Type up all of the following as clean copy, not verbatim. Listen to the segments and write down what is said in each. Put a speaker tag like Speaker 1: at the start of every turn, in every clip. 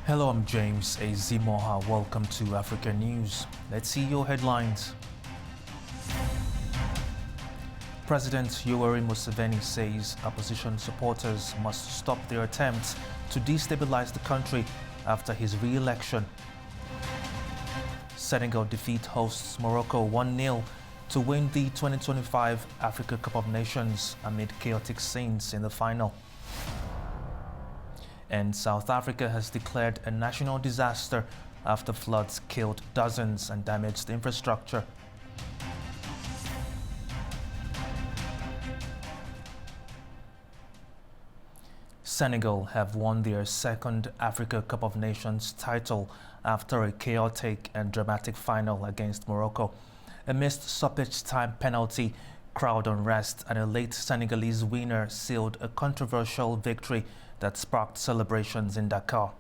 Speaker 1: Hello, I'm James Azimoha. Welcome to Africa News. Let's see your headlines. President Yoweri Museveni says opposition supporters must stop their attempts to destabilize the country after his re-election. Senegal defeat hosts Morocco 1-0 to win the 2025 Africa Cup of Nations amid chaotic scenes in the final. And South Africa has declared a national disaster after floods killed dozens and damaged infrastructure. Senegal have won their second Africa Cup of Nations title after a chaotic and dramatic final against Morocco. Amidst stoppage time penalty, crowd unrest, and a late Senegalese winner sealed a controversial victory that sparked celebrations in Dakar.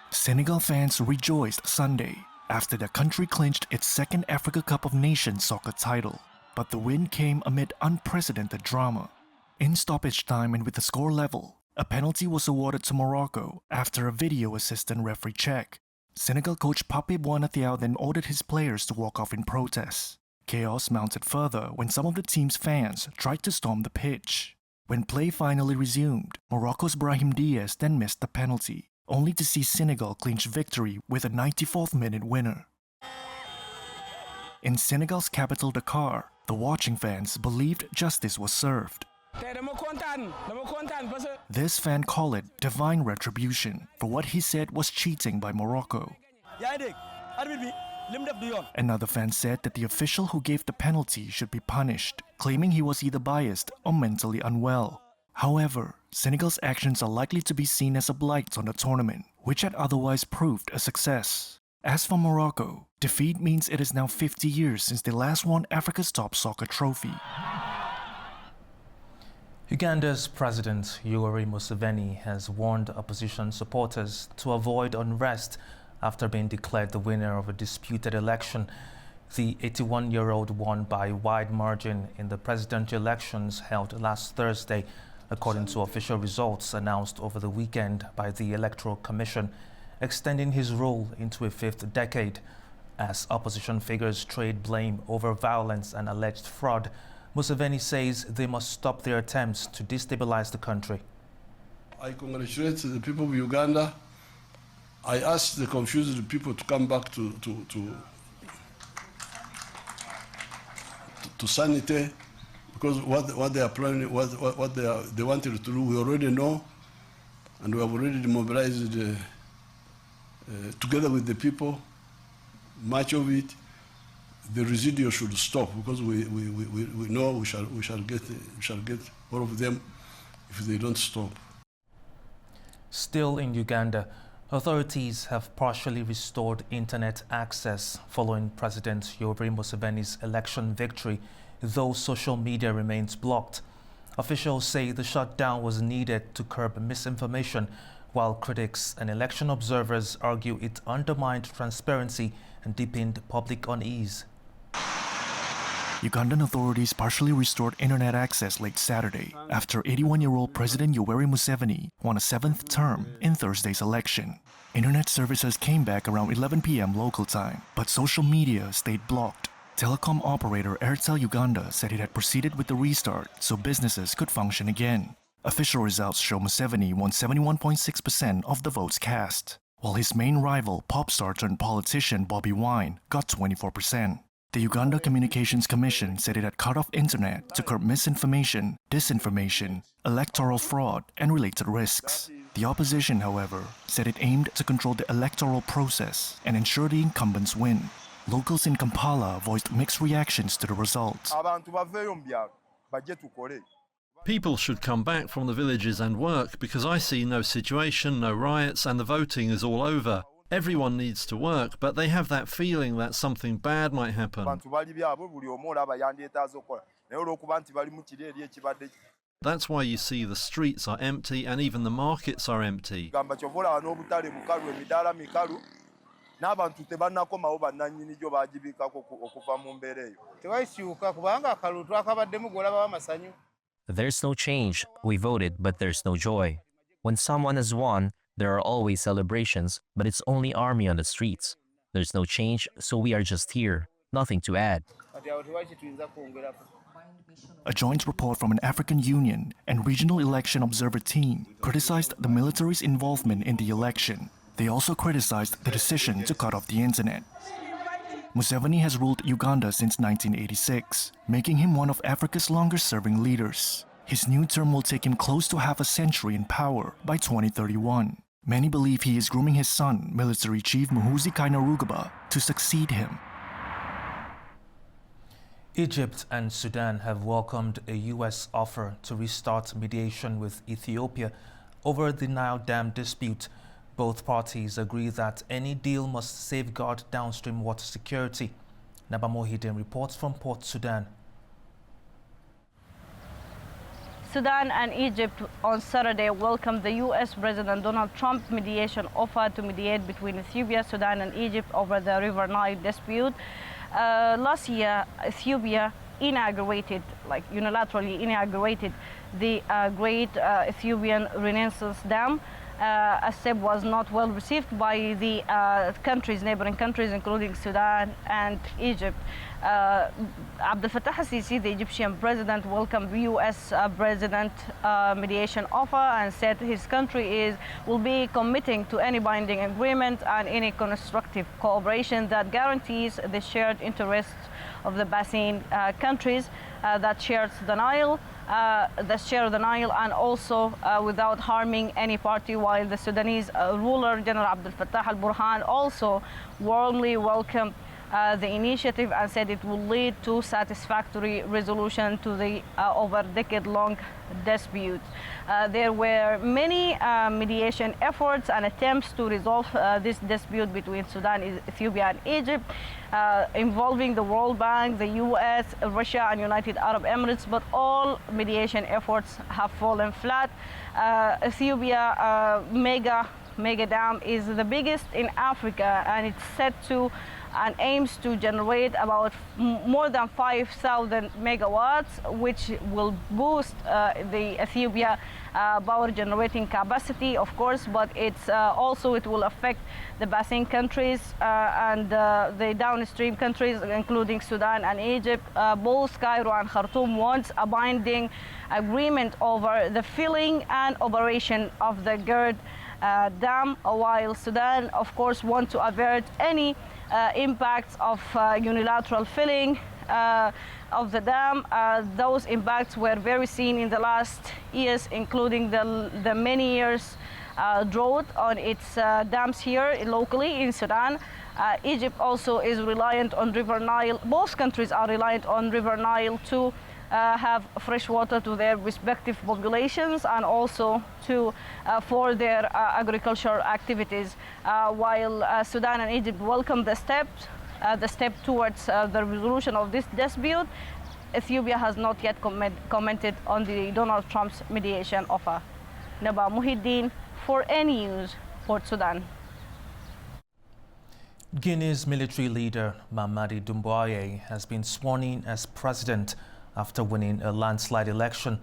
Speaker 2: Senegal fans rejoiced Sunday after the country clinched its second Africa Cup of Nations soccer title. But the win came amid unprecedented drama. In stoppage time and with the score level, a penalty was awarded to Morocco after a video assistant referee check. Senegal coach Pape Boinatiao then ordered his players to walk off in protest. Chaos mounted further when some of the team's fans tried to storm the pitch. When play finally resumed, Morocco's Brahim Diaz then missed the penalty, only to see Senegal clinch victory with a 94th minute winner. In Senegal's capital Dakar, the watching fans believed justice was served. This fan called it divine retribution for what he said was cheating by Morocco. Another fan said that the official who gave the penalty should be punished, claiming he was either biased or mentally unwell. However, Senegal's actions are likely to be seen as a blight on the tournament, which had otherwise proved a success. As for Morocco, defeat means it is now 50 years since they last won Africa's top soccer trophy.
Speaker 1: Uganda's President Yoweri Museveni has warned opposition supporters to avoid unrest after being declared the winner of a disputed election. The 81-year-old won by wide margin in the presidential elections held last Thursday, according to official results announced over the weekend by the Electoral Commission, extending his rule into a fifth decade. As opposition figures trade blame over violence and alleged fraud, Museveni says they must stop their attempts to destabilize the country.
Speaker 3: I congratulate the people of Uganda. I ask the confused people to come back to sanity, because what they are planning, what they wanted to do, we already know, and we have already mobilized together with the people. Much of it, the residual should stop, because we know we shall get all of them if they don't stop.
Speaker 1: Still in Uganda, authorities have partially restored internet access following President Yoweri Museveni's election victory, though social media remains blocked. Officials say the shutdown was needed to curb misinformation, while critics and election observers argue it undermined transparency and deepened public unease.
Speaker 2: Ugandan authorities partially restored internet access late Saturday after 81-year-old President Yoweri Museveni won a seventh term in Thursday's election. Internet services came back around 11 p.m. local time, but social media stayed blocked. Telecom operator Airtel Uganda said it had proceeded with the restart so businesses could function again. Official results show Museveni won 71.6% of the votes cast, while his main rival, pop star turned politician Bobby Wine, got 24%. The Uganda Communications Commission said it had cut off internet to curb misinformation, disinformation, electoral fraud, and related risks. The opposition, however, said it aimed to control the electoral process and ensure the incumbents win. Locals in Kampala voiced mixed reactions to the results.
Speaker 4: People should come back from the villages and work, because I see no situation, no riots, and the voting is all over. Everyone needs to work, but they have that feeling that something bad might happen. That's why you see the streets are empty and even the markets are empty.
Speaker 5: There's no change. We voted, but there's no joy. When someone has won, there are always celebrations, but it's only army on the streets. There's no change, so we are just here. Nothing to add.
Speaker 2: A joint report from an African Union and Regional Election Observer team criticized the military's involvement in the election. They also criticized the decision to cut off the internet. Museveni has ruled Uganda since 1986, making him one of Africa's longest-serving leaders. His new term will take him close to half a century in power by 2031. Many believe he is grooming his son, military chief Muhoozi Kainerugaba, to succeed him.
Speaker 1: Egypt and Sudan have welcomed a U.S. offer to restart mediation with Ethiopia over the Nile Dam dispute. Both parties agree that any deal must safeguard downstream water security. Naba Mohidin reports from Port Sudan.
Speaker 6: Sudan and Egypt on Saturday welcomed the U.S. President Donald Trump mediation offer to mediate between Ethiopia, Sudan and Egypt over the River Nile dispute. Last year, Ethiopia unilaterally inaugurated the Great Ethiopian Renaissance Dam. A step was not well received by the neighboring countries, including Sudan and Egypt. Abdel Fattah al-Sisi, the Egyptian president, welcomed the U.S. president mediation offer and said his country will be committing to any binding agreement and any constructive cooperation that guarantees the shared interests of the basin countries that share the Nile, and also without harming any party, while the Sudanese ruler, General Abdel Fattah al-Burhan, also warmly welcomed the initiative and said it will lead to satisfactory resolution to the over decade-long dispute. There were many mediation efforts and attempts to resolve this dispute between Sudan, Ethiopia, and Egypt, involving the World Bank, the U.S., Russia, and United Arab Emirates, but all mediation efforts have fallen flat. Ethiopia mega dam is the biggest in Africa, and it's set to and aims to generate about more than 5,000 megawatts, which will boost the Ethiopia power generating capacity, of course, but it will affect the basin countries and the downstream countries, including Sudan and Egypt. Both Cairo and Khartoum want a binding agreement over the filling and operation of the GERD dam, while Sudan, of course, want to avert any impacts of unilateral filling of the dam. Those impacts were very seen in the last years, including the many years drought on its dams here locally in Sudan. Egypt also is reliant on River Nile. Both countries are reliant on River Nile to have fresh water to their respective populations and also for their agricultural activities. While Sudan and Egypt welcome the step towards the resolution of this dispute, Ethiopia has not yet commented on the Donald Trump's mediation offer. Naba Muhiddin for N News, Port Sudan.
Speaker 1: Guinea's military leader, Mamadi Doumbouya, has been sworn in as president after winning a landslide election.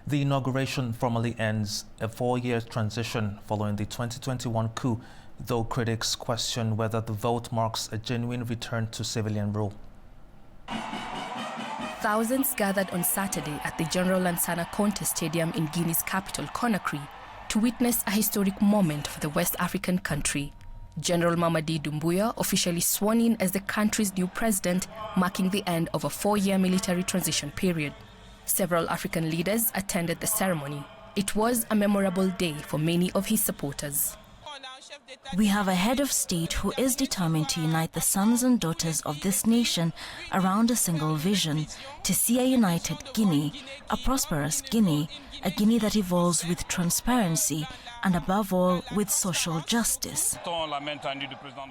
Speaker 1: The inauguration formally ends a 4-year transition following the 2021 coup, though critics question whether the vote marks a genuine return to civilian rule.
Speaker 7: Thousands gathered on Saturday at the General Lansana Conte Stadium in Guinea's capital, Conakry, to witness a historic moment for the West African country. General Mamadi Doumbouya officially sworn in as the country's new president, marking the end of a 4-year military transition period. Several African leaders attended the ceremony. It was a memorable day for many of his supporters.
Speaker 8: We have a head of state who is determined to unite the sons and daughters of this nation around a single vision, to see a united Guinea, a prosperous Guinea, a Guinea that evolves with transparency and above all with social justice.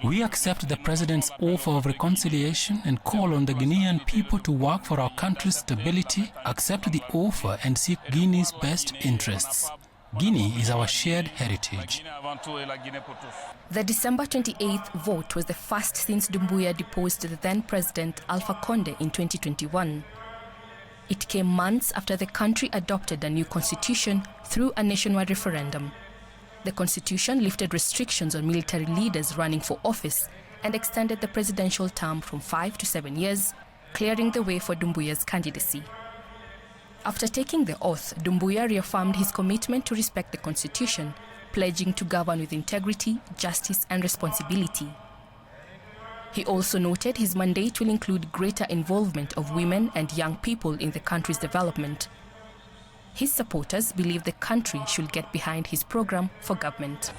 Speaker 9: We accept the President's offer of reconciliation and call on the Guinean people to work for our country's stability, accept the offer and seek Guinea's best interests. Guinea is our shared heritage.
Speaker 7: The December 28th vote was the first since Doumbouya deposed the then President Alpha Condé in 2021. It came months after the country adopted a new constitution through a nationwide referendum. The constitution lifted restrictions on military leaders running for office and extended the presidential term from 5 to 7 years, clearing the way for Doumbouya's candidacy. After taking the oath, Doumbouya reaffirmed his commitment to respect the constitution, pledging to govern with integrity, justice and responsibility. He also noted his mandate will include greater involvement of women and young people in the country's development. His supporters believe the country should get behind his program for government.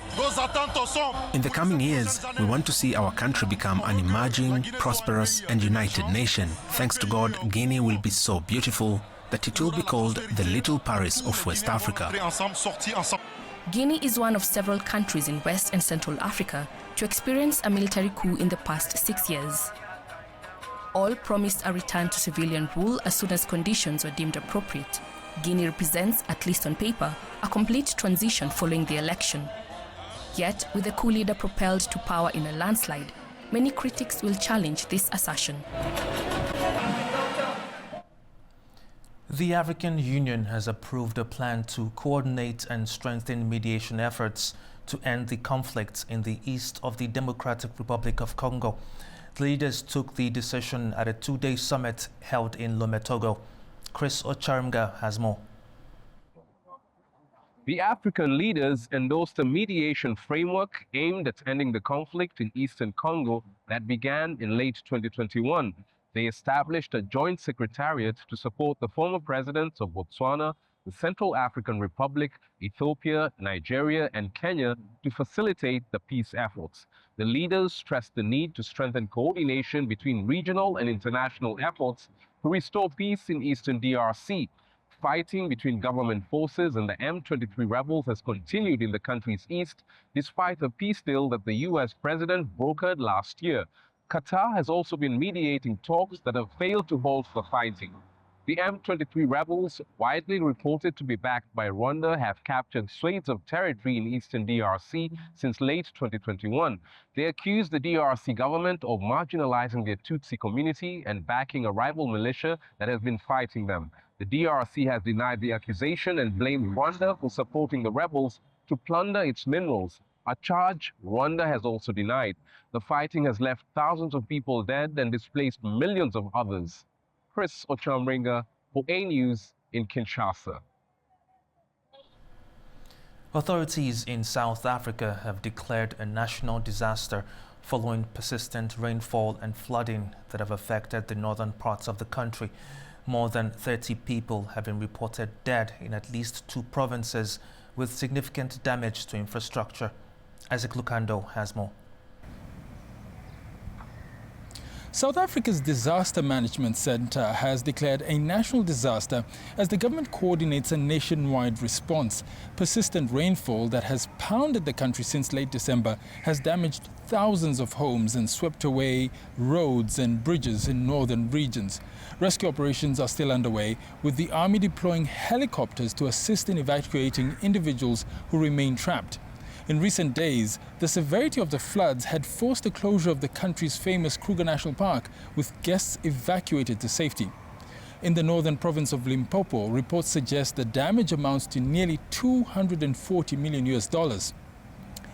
Speaker 10: In the coming years, we want to see our country become an emerging, prosperous and united nation. Thanks to God, Guinea will be so beautiful that it will be called the Little Paris of West Africa.
Speaker 7: Guinea is one of several countries in West and Central Africa to experience a military coup in the past 6 years. All promised a return to civilian rule as soon as conditions were deemed appropriate. Guinea represents, at least on paper, a complete transition following the election. Yet, with the coup leader propelled to power in a landslide, many critics will challenge this assertion.
Speaker 1: The African Union has approved a plan to coordinate and strengthen mediation efforts to end the conflicts in the east of the Democratic Republic of Congo. The leaders took the decision at a 2-day summit held in Lome, Togo. Chris Ocharimga has more.
Speaker 11: The African leaders endorsed a mediation framework aimed at ending the conflict in eastern Congo that began in late 2021. They established a joint secretariat to support the former presidents of Botswana, the Central African Republic, Ethiopia, Nigeria, and Kenya to facilitate the peace efforts. The leaders stressed the need to strengthen coordination between regional and international efforts to restore peace in eastern DRC. Fighting between government forces and the M23 rebels has continued in the country's east, despite a peace deal that the US president brokered last year. Qatar has also been mediating talks that have failed to halt the fighting. The M23 rebels, widely reported to be backed by Rwanda, have captured swathes of territory in eastern DRC since late 2021. They accuse the DRC government of marginalizing their Tutsi community and backing a rival militia that has been fighting them. The DRC has denied the accusation and blamed Rwanda for supporting the rebels to plunder its minerals, a charge Rwanda has also denied. The fighting has left thousands of people dead and displaced millions of others. Chris Ochamringa for A News in Kinshasa.
Speaker 1: Authorities in South Africa have declared a national disaster following persistent rainfall and flooding that have affected the northern parts of the country. More than 30 people have been reported dead in at least 2 provinces, with significant damage to infrastructure. Isaac Lukando has more.
Speaker 12: South Africa's Disaster Management Centre has declared a national disaster as the government coordinates a nationwide response. Persistent rainfall that has pounded the country since late December has damaged thousands of homes and swept away roads and bridges in northern regions. Rescue operations are still underway, with the army deploying helicopters to assist in evacuating individuals who remain trapped. In recent days, the severity of the floods had forced the closure of the country's famous Kruger National Park, with guests evacuated to safety. In the northern province of Limpopo, reports suggest the damage amounts to nearly $240 million.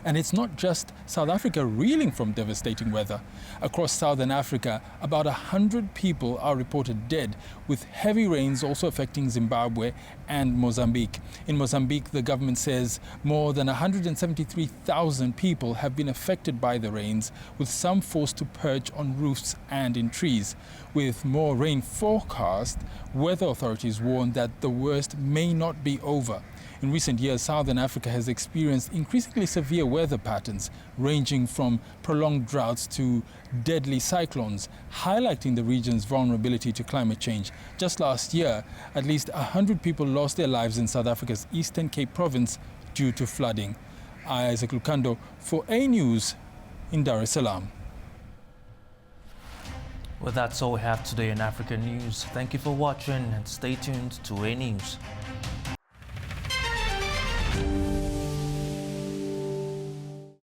Speaker 12: And it's not just South Africa reeling from devastating weather. Across southern Africa, about 100 people are reported dead, with heavy rains also affecting Zimbabwe and Mozambique. In Mozambique, the government says more than 173,000 people have been affected by the rains, with some forced to perch on roofs and in trees. With more rain forecast, weather authorities warn that the worst may not be over. In recent years, Southern Africa has experienced increasingly severe weather patterns, ranging from prolonged droughts to deadly cyclones, highlighting the region's vulnerability to climate change. Just last year, at least 100 people lost their lives in South Africa's Eastern Cape province due to flooding. Isaac Lukando for A News in Dar es Salaam.
Speaker 1: Well, that's all we have today in African News. Thank you for watching and stay tuned to A News.